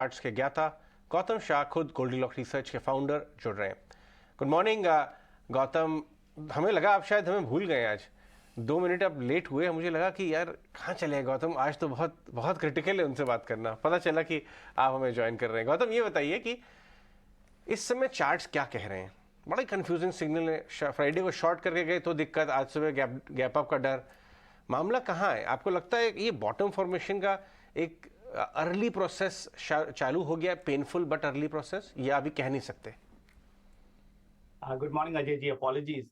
Arts के ज्ञाता गौतम शाह, खुद गोल्डीलॉक रिसर्च के फाउंडर, जुड़ रहे हैं। Good morning Gautam. हमें लगा आप शायद हमें भूल गए, आज 2 मिनट अब लेट हुए। मुझे लगा कि यार कहाँ चले गए गौतम, आज तो बहुत बहुत क्रिटिकल है उनसे बात करना। पता चला कि आप हमें ज्वाइन कर रहे हैं। गौतम, ये बताइए कि इस समय चार्ट्स क्या कह रहे हैं? बड़ा कंफ्यूजिंग सिग्नल है। फ्राइडे को शॉर्ट करके गए तो दिक्कत, आज सुबह गैप अप का डर। मामला कहाँ है? आपको लगता है ये बॉटम फॉर्मेशन का एक अर्ली प्रोसेस चालू हो गया, पेनफुल बट अर्ली प्रोसेस, या अभी कह नहीं सकते? Good morning Ajay ji, apologies.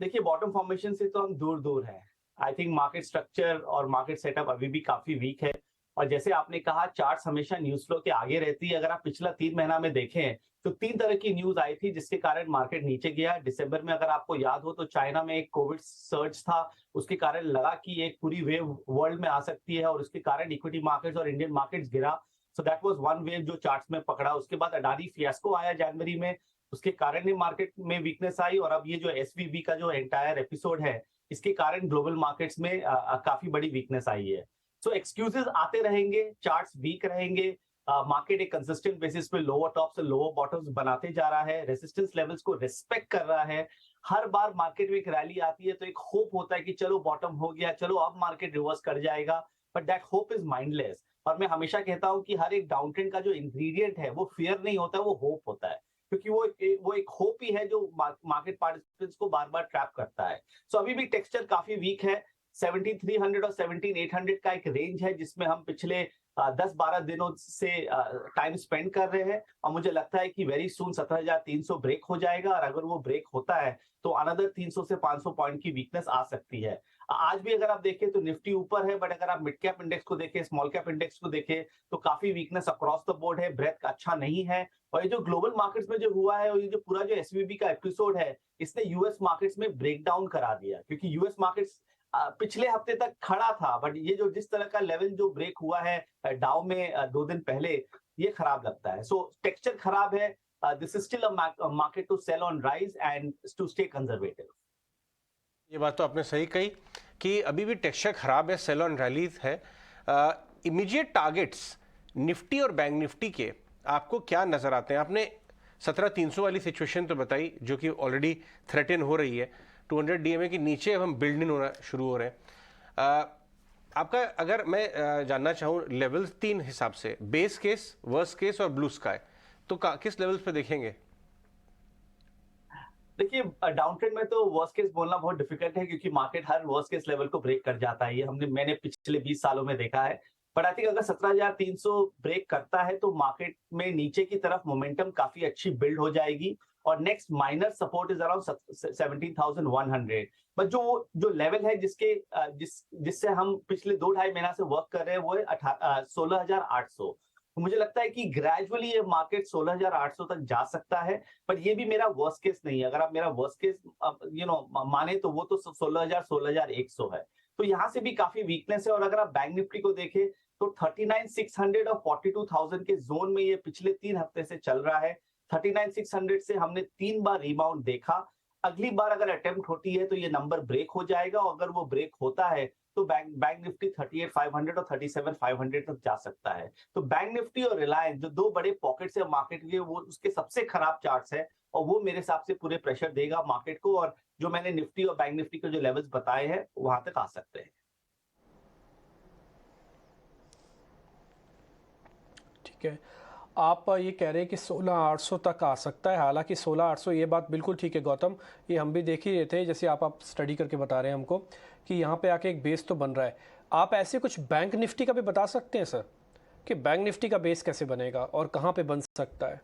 देखिए, बॉटम फॉर्मेशन से तो हम दूर दूर हैं। आई थिंक मार्केट स्ट्रक्चर और मार्केट सेटअप अभी भी काफी वीक है। और जैसे आपने कहा, चार्ट्स हमेशा न्यूज फ्लो के आगे रहती है। अगर आप पिछला 3 महीना में देखें तो 3 तरह की न्यूज आई थी जिसके कारण मार्केट नीचे गया। दिसंबर में अगर आपको याद हो तो चाइना में एक कोविड सर्ज था, उसके कारण लगा कि एक पूरी वेव वर्ल्ड में आ सकती है और उसके कारण इक्विटी मार्केट्स और इंडियन मार्केट्स गिरा। So that was one wave जो चार्ट्स में पकड़ा। उसके बाद अडानी फियास्को आया जनवरी में, उसके कारण ही मार्केट में वीकनेस आई। और अब ये जो एसवीबी का जो एंटायर एपिसोड है, इसके कारण ग्लोबल मार्केट्स में काफी बड़ी वीकनेस आई है। सो एक्सक्यूजेस आते रहेंगे, चार्ट्स वीक रहेंगे। मार्केट एक कंसिस्टेंट बेसिस पे लोअर टॉप से लोअर बॉटम्स बनाते जा रहा है, रेजिस्टेंस लेवल्स को रिस्पेक्ट कर रहा है। हर बार मार्केट में एक रैली आती है तो एक होप होता है कि चलो बॉटम हो गया, चलो अब मार्केट रिवर्स कर जाएगा। But that hope is mindless. और मैं हमेशा कहता हूं कि हर एक डाउन ट्रेंड का जो इंग्रेडिएंट है वो फियर नहीं होता, वो होप होता है। क्योंकि वो एक होप ही है जो मार्केट पार्टिसिपेंट्स को बार बार ट्रैप करता है। सो अभी भी टेक्सचर काफी वीक है। 17,300 और 17,800 का एक रेंज है जिसमें हम पिछले 10-12 दिनों से टाइम स्पेंड कर रहे हैं। और मुझे लगता है कि वेरी सून 17,300 ब्रेक हो जाएगा। और अगर वो ब्रेक होता है तो अनदर 300 से 500 पॉइंट की वीकनेस आ सकती है। आज भी अगर आप देखें तो निफ्टी ऊपर है, बट अगर आप मिड कैप इंडेक्स को देखें, स्मॉल कैप इंडेक्स को देखें, तो काफी वीकनेस अक्रॉस द बोर्ड है। ब्रेथ अच्छा नहीं है। और ये जो ग्लोबल मार्केट्स में जो हुआ है, और ये जो पूरा जो एसवीबी का एपिसोड है, इसने यूएस मार्केट्स में ब्रेक डाउन करा दिया। क्योंकि यूएस मार्केट्स पिछले हफ्ते तक खड़ा था, बट ये जो जिस तरह का लेवल जो ब्रेक हुआ है डाउ में 2 दिन पहले, ये खराब लगता है। सो टेक्सचर खराब है। This is still a market to sell on rise and to stay conservative. ये बात तो आपने सही कही कि अभी भी टेक्सचर खराब है, सेल ऑन रैलीज है। इमीडिएट टारगेट्स निफ्टी और बैंक निफ्टी के आपको क्या नजर आते हैं? आपने 17,300 वाली सिचुएशन तो बताई, जो कि ऑलरेडी थ्रेटन हो रही है। 200 डीएमए के नीचे अब हम बिल्ड इन होना शुरू हो रहे हैं। आपका, अगर मैं जानना चाहूँ लेवल्स 3 हिसाब से, बेस केस, वर्स्ट केस और ब्लू स्काई, तो किस लेवल्स पे देखेंगे? देखिए, डाउन ट्रेंड में तो वर्स्ट केस बोलना बहुत डिफिकल्ट है, क्योंकि मार्केट हर वर्स्ट केस लेवल को ब्रेक कर जाता है। ये मैंने पिछले 20 सालों में देखा है। बट आई थिंक अगर 17,300 ब्रेक करता है तो मार्केट में नीचे की तरफ मोमेंटम काफी अच्छी बिल्ड हो जाएगी। और next minor support is around 17,100। But जो लेवल है जिससे हम पिछले 2-2.5 महीना से वर्क कर रहे हैं, वो है 16,800। तो मुझे लगता है कि ग्रेजुअली ये मार्केट 16,800 तक जा सकता है। पर ये भी मेरा वर्स्ट केस नहीं है। अगर आप मेरा वर्स्ट केस माने तो वो तो 16,000 16,100 है। तो यहाँ से भी काफी वीकनेस है। और अगर आप बैंक निफ्टी को देखें तो 39,600 और 42,000 के जोन में ये पिछले 3 हफ्ते से चल रहा है। 39,600 से हमने 3 बार रिबाउंड देखा। अगली बार अगर अटेम्प्ट होती है तो ये नंबर ब्रेक हो जाएगा। और अगर वो ब्रेक होता है तो बैंक निफ्टी 38,500 और 37,500 तक जा सकता है। तो बैंक निफ्टी और रिलायंस जो 2 बड़े पॉकेट्स है मार्केट के, वो उसके सबसे खराब चार्ट्स है। और वो मेरे हिसाब से पूरे प्रेशर देगा मार्केट को। और जो मैंने निफ्टी और बैंक निफ्टी के जो लेवल्स बताए हैं, वहां तक आ सकते हैं। ठीक है, आप ये कह रहे हैं कि 16,800 तक आ सकता है। हालांकि 16,800, ये बात बिल्कुल ठीक है गौतम, ये हम भी देख ही रहे थे, जैसे आप स्टडी करके बता रहे हैं हमको कि यहाँ पे आके एक बेस तो बन रहा है। आप ऐसे कुछ बैंक निफ्टी का भी बता सकते हैं सर, कि बैंक निफ्टी का बेस कैसे बनेगा और कहाँ पे बन सकता है?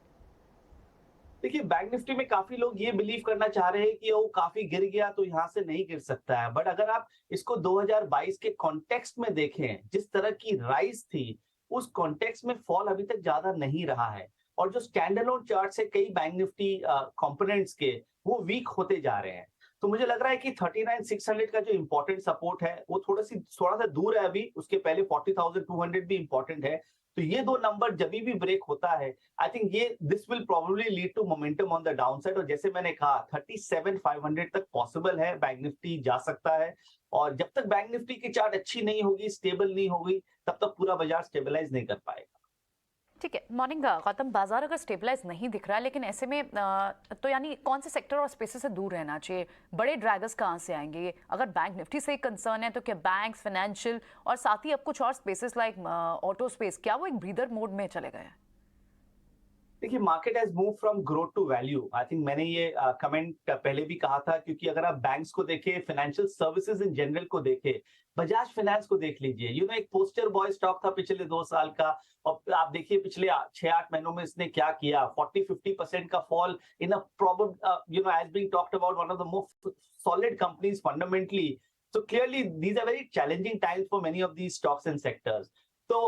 देखिए, बैंक निफ्टी में काफी लोग ये बिलीव करना चाह रहे हैं कि वो काफी गिर गया तो यहाँ से नहीं गिर सकता है। बट अगर आप इसको 2022 के कॉन्टेक्स्ट में देखें, जिस तरह की राइज थी, उस कॉन्टेक्स्ट में फॉल अभी तक ज्यादा नहीं रहा है। और जो स्टैंड अलोन चार्ट्स है कई बैंक निफ्टी कंपोनेंट्स के, वो वीक होते जा रहे हैं। तो मुझे लग रहा है कि 39,600 का जो इंपॉर्टेंट सपोर्ट है वो थोड़ा सा दूर है अभी। उसके पहले 40,200 भी इंपॉर्टेंट है। तो ये 2 नंबर जब भी ब्रेक होता है, आई थिंक ये this will probably lead to momentum on the down side. और जैसे मैंने कहा, 37,500 तक पॉसिबल है, बैंक निफ्टी जा सकता है। और जब तक बैंक निफ्टी की चार्ट अच्छी नहीं होगी, स्टेबल नहीं होगी, तब तक पूरा बाजार स्टेबलाइज नहीं कर पाएगा। ठीक है, मॉर्निंग गौतम, बाजार अगर स्टेबलाइज नहीं दिख रहा है, लेकिन ऐसे में तो यानी कौन से सेक्टर और स्पेसेस से दूर रहना चाहिए? बड़े ड्रैगर्स कहाँ से आएंगे? अगर बैंक निफ्टी से कंसर्न है तो क्या बैंक्स, फाइनेंशियल और साथ ही अब कुछ और स्पेसेस लाइक ऑटो स्पेस, क्या वो एक ब्रीदर मोड में चले गए हैं? देखिए, market has move from growth to value. I think मैंने ये कमेंट पहले भी कहा था, क्योंकि अगर आप बैंक्स को देखें, फाइनेंशियल सर्विसेज इन जनरल को देखें, बजाज फाइनेंस को देख लीजिए, एक पोस्टर बॉय स्टॉक था पिछले 2 साल का, और आप देखिए पिछले 6-8 महीनों में इसने क्या किया, 40-50% का fall in a problem, as being talked about one of the most solid companies fundamentally. So clearly, these are very challenging times for many of these stocks and sectors. So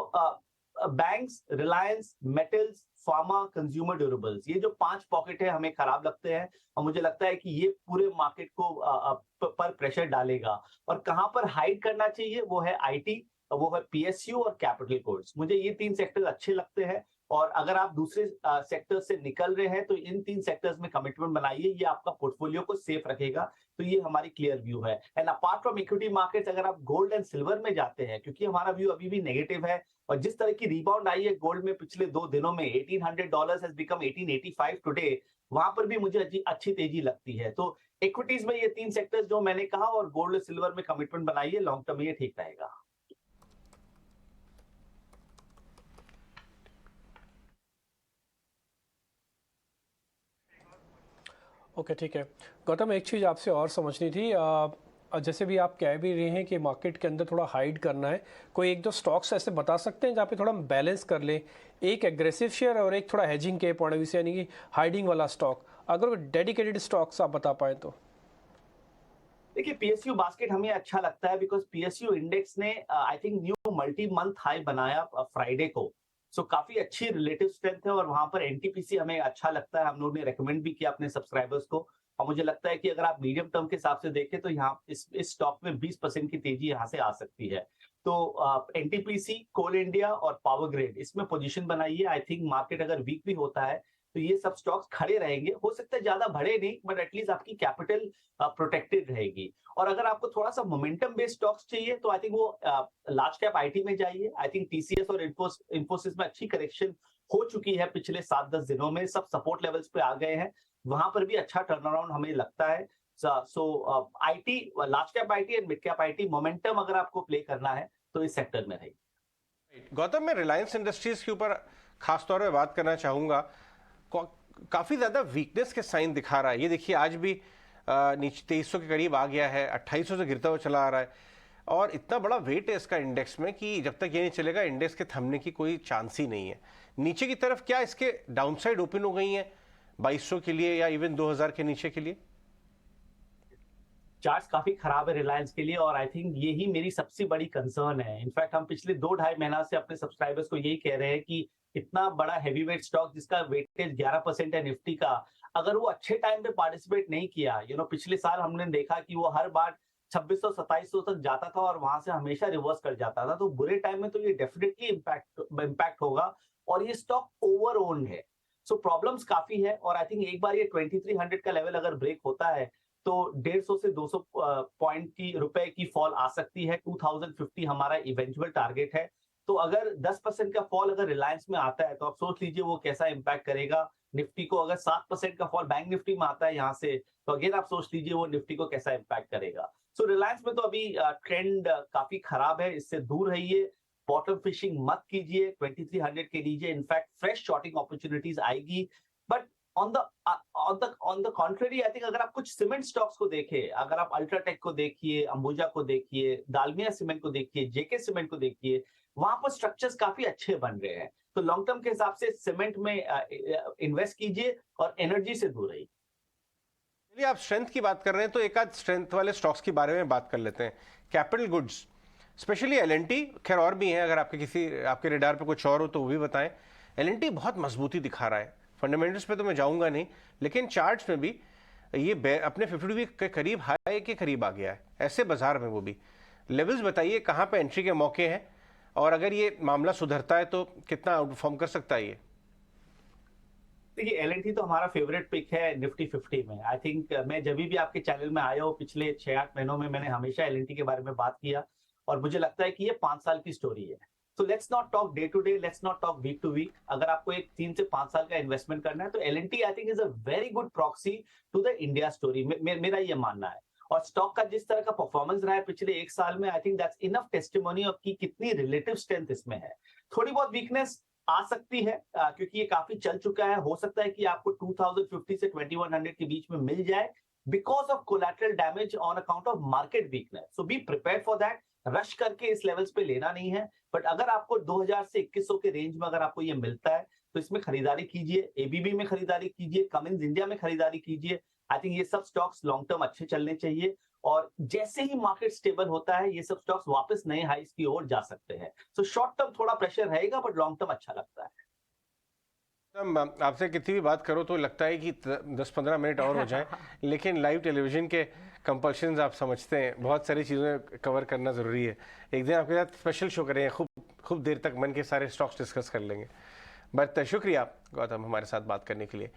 banks, Reliance, metals, pharma, consumer durables, ये जो 5 pocket है हमें खराब लगते हैं, और मुझे लगता है कि ये पूरे मार्केट को पर प्रेशर डालेगा। और कहां पर हाइड करना चाहिए, वो है आईटी, वो है पीएसयू और कैपिटल गुड्स। मुझे ये 3 सेक्टर अच्छे लगते हैं, और अगर आप दूसरे सेक्टर से निकल रहे हैं तो इन 3 सेक्टर्स में कमिटमेंट बनाइए, ये आपका पोर्टफोलियो को सेफ रखेगा। तो ये हमारी क्लियर व्यू है। And apart from equity markets, अगर आप गोल्ड एंड सिल्वर में जाते हैं, क्योंकि हमारा व्यू अभी भी नेगेटिव है, और जिस तरह की रिबाउंड आई है गोल्ड में पिछले 2 दिनों में, $1800 हैज बिकम 1885 टुडे, वहां पर भी मुझे अच्छी तेजी लगती है। तो इक्विटीज में ये 3 सेक्टर्स जो मैंने कहा, और गोल्ड और सिल्वर में कमिटमेंट बनाइए, लॉन्ग टर्म में ये ठीक रहेगा। ओके, ठीक है गौतम, एक चीज़ आपसे और समझनी थी। जैसे भी आप कह भी रहे हैं कि मार्केट के अंदर थोड़ा हाइड करना है, कोई 1-2 स्टॉक्स ऐसे बता सकते हैं जहाँ पे थोड़ा बैलेंस कर लें, एक एग्रेसिव शेयर और एक थोड़ा हेजिंग के पॉइंट ऑफ व्यू से, यानी कि हाइडिंग वाला स्टॉक, अगर डेडिकेटेड स्टॉक्स आप बता पाएँ तो? देखिए, पीएसयू बास्केट हमें अच्छा लगता है, बिकॉज पीएसयू इंडेक्स ने I think new multi month high बनाया फ्राइडे को। सो काफी अच्छी रिलेटिव स्ट्रेंथ है, और वहां पर एनटीपीसी हमें अच्छा लगता है, हम लोगों ने रेकमेंड भी किया अपने सब्सक्राइबर्स को। और मुझे लगता है कि अगर आप मीडियम टर्म के हिसाब से देखें तो यहाँ इस स्टॉक में 20% की तेजी यहाँ से आ सकती है। तो एनटीपीसी, कोल इंडिया और पावर ग्रिड, इसमें पोजीशन बनाइए। आई थिंक मार्केट अगर वीक भी होता है तो ये सब स्टॉक्स खड़े रहेंगे, हो सकता है ज्यादा बढ़े नहीं, बट एटलीस्ट आपकी कैपिटल प्रोटेक्टेड रहेगी। और अगर आपको थोड़ा सा मोमेंटम बेस्ड स्टॉक्स चाहिए तो आई थिंक वो लार्ज कैप आईटी में जाइए। आई थिंक टीसीएस और इंफोसिस में अच्छी करेक्शन हो चुकी है पिछले 7-10 दिनों में, सब सपोर्ट लेवल्स पे आ गए हैं, वहां पर भी अच्छा टर्न अराउंड हमें लगता है। So IT, large cap IT and mid cap IT, momentum अगर आपको प्ले करना है तो इस सेक्टर में रहेगी। गौतम, मैं रिलायंस इंडस्ट्रीज के ऊपर खासतौर पे बात करना चाहूंगा। काफी ज्यादा वीकनेस के साइन दिखा रहा है। ये देखिए, आज भी नीचे 2300 के करीब आ गया है, 2800 से गिरता हुआ चला आ रहा है, और इतना बड़ा वेट है इसका इंडेक्स में कि जब तक ये नहीं चलेगा इंडेक्स के थमने की कोई चांस ही नहीं है। नीचे की तरफ क्या इसके डाउनसाइड ओपन हो गई है 2200 के लिए या इवन 2000 के नीचे के लिए? चार्ट्स काफी खराब है रिलायंस के लिए, और आई थिंक यही मेरी सबसे बड़ी कंसर्न है। इनफैक्ट हम पिछले 2-2.5 महीना से अपने सब्सक्राइबर्स को यही कह रहे हैं कि इतना बड़ा हैवीवेट स्टॉक जिसका वेटेज 11% है निफ्टी का, अगर वो अच्छे टाइम पे पार्टिसिपेट नहीं किया, पिछले साल हमने देखा कि वो हर बार 2600-2700 तक जाता था और वहां से हमेशा रिवर्स कर जाता था, तो बुरे टाइम में तो ये डेफिनेटली इम्पैक्ट होगा, और ये स्टॉक ओवर ओन्ड है। सो प्रॉब्लम्स काफी है, और आई थिंक एक बार ये 2300 का लेवल अगर ब्रेक होता है तो 150 से 200 पॉइंट की रुपए की फॉल आ सकती है। 2050 हमारा इवेंचुअल टारगेट है। तो अगर 10% का फॉल अगर रिलायंस में आता है तो आप सोच लीजिए वो कैसा इंपैक्ट करेगा निफ्टी को। अगर 7% का फॉल बैंक निफ्टी में आता है यहाँ से, तो अगेन आप सोच लीजिए वो निफ्टी को कैसा इंपैक्ट करेगा। सो रिलायंस में तो अभी ट्रेंड काफी खराब है, इससे दूर रहिए, बॉटम फिशिंग मत कीजिए, 2300 के लीजिए। इनफैक्ट फ्रेश शॉर्टिंग अपॉर्चुनिटीज आएगी, but on the contrary I think अगर आप कुछ सीमेंट स्टॉक्स को देखें, अगर आप अल्ट्राटेक को देखिए, अंबुजा को देखिए, दालमिया सीमेंट को देखिए, जेके सीमेंट को देखिए, वहां पर स्ट्रक्चर्स काफी अच्छे बन रहे हैं। तो लॉन्ग टर्म के हिसाब से सीमेंट में इन्वेस्ट कीजिए और एनर्जी से दूर रहिए। चलिए, आप स्ट्रेंथ की बात कर रहे हैं तो एक आध स्ट्रेंथ वाले स्टॉक्स के बारे में बात कर लेते हैं। कैपिटल गुड्स, स्पेशली एलएनटी, खैर और भी हैं, अगर आपके रेडार पे कुछ और हो तो वो भी बताएं। एलएनटी बहुत मजबूती दिखा रहा है, फंडामेंटल्स पे तो मैं जाऊंगा नहीं, लेकिन चार्ट्स में भी ये अपने 50 वीक के करीब हाई के करीब आ गया है, ऐसे बाजार में वो भी। लेवल्स बताइए कहाँ पे एंट्री के मौके हैं, और अगर ये मामला सुधरता है तो कितना आउटपरफॉर्म कर सकता है ये? देखिए, एलएनटी तो हमारा फेवरेट पिक है निफ्टी 50 में। आई थिंक मैं जब भी आपके चैनल में आया हूँ पिछले 6-8 महीनों में, मैंने हमेशा एलएनटी के बारे में बात किया, और मुझे लगता है कि ये 5 साल की स्टोरी है। So let's not talk day to day, let's not talk week to week. अगर आपको एक 3 से 5 साल का इन्वेस्टमेंट करना है तो L&T I think is a very good proxy to the India story, मेरा ये मानना है। और स्टॉक का जिस तरह का परफॉर्मेंस रहा है पिछले 1 साल में, I think that's enough testimony of की कितनी रिलेटिव स्ट्रेंथ इसमें है। थोड़ी बहुत वीकनेस आ सकती है क्योंकि ये काफी चल चुका है, हो सकता है कि आपको 2050 से 2100 के बीच में मिल जाए because of collateral damage on account of market weakness. So be prepared for that, rush करके इस लेवल्स पे लेना नहीं है। बट अगर आपको 2000 से 2100 के रेंज में अगर आपको ये मिलता है तो इसमें खरीदारी कीजिए, एबीबी में खरीदारी कीजिए, कमिंस इंडिया में खरीदारी कीजिए। आई थिंक ये सब स्टॉक्स लॉन्ग टर्म अच्छे चलने चाहिए और जैसे ही मार्केट स्टेबल होता है ये सब स्टॉक्स वापस नए हाइस की ओर जा सकते हैं। सो शॉर्ट टर्म थोड़ा प्रेशर रहेगा बट लॉन्ग टर्म अच्छा लगता है। आपसे कितनी भी बात करो तो लगता है कि 10-15 मिनट और हो जाए, लेकिन लाइव टेलीविजन के कंपल्शंस आप समझते हैं, बहुत सारी चीज़ें कवर करना ज़रूरी है। एक दिन आपके साथ स्पेशल शो करेंगे, खूब देर तक मन के सारे स्टॉक्स डिस्कस कर लेंगे। बट शुक्रिया गौतम हमारे साथ बात करने के लिए।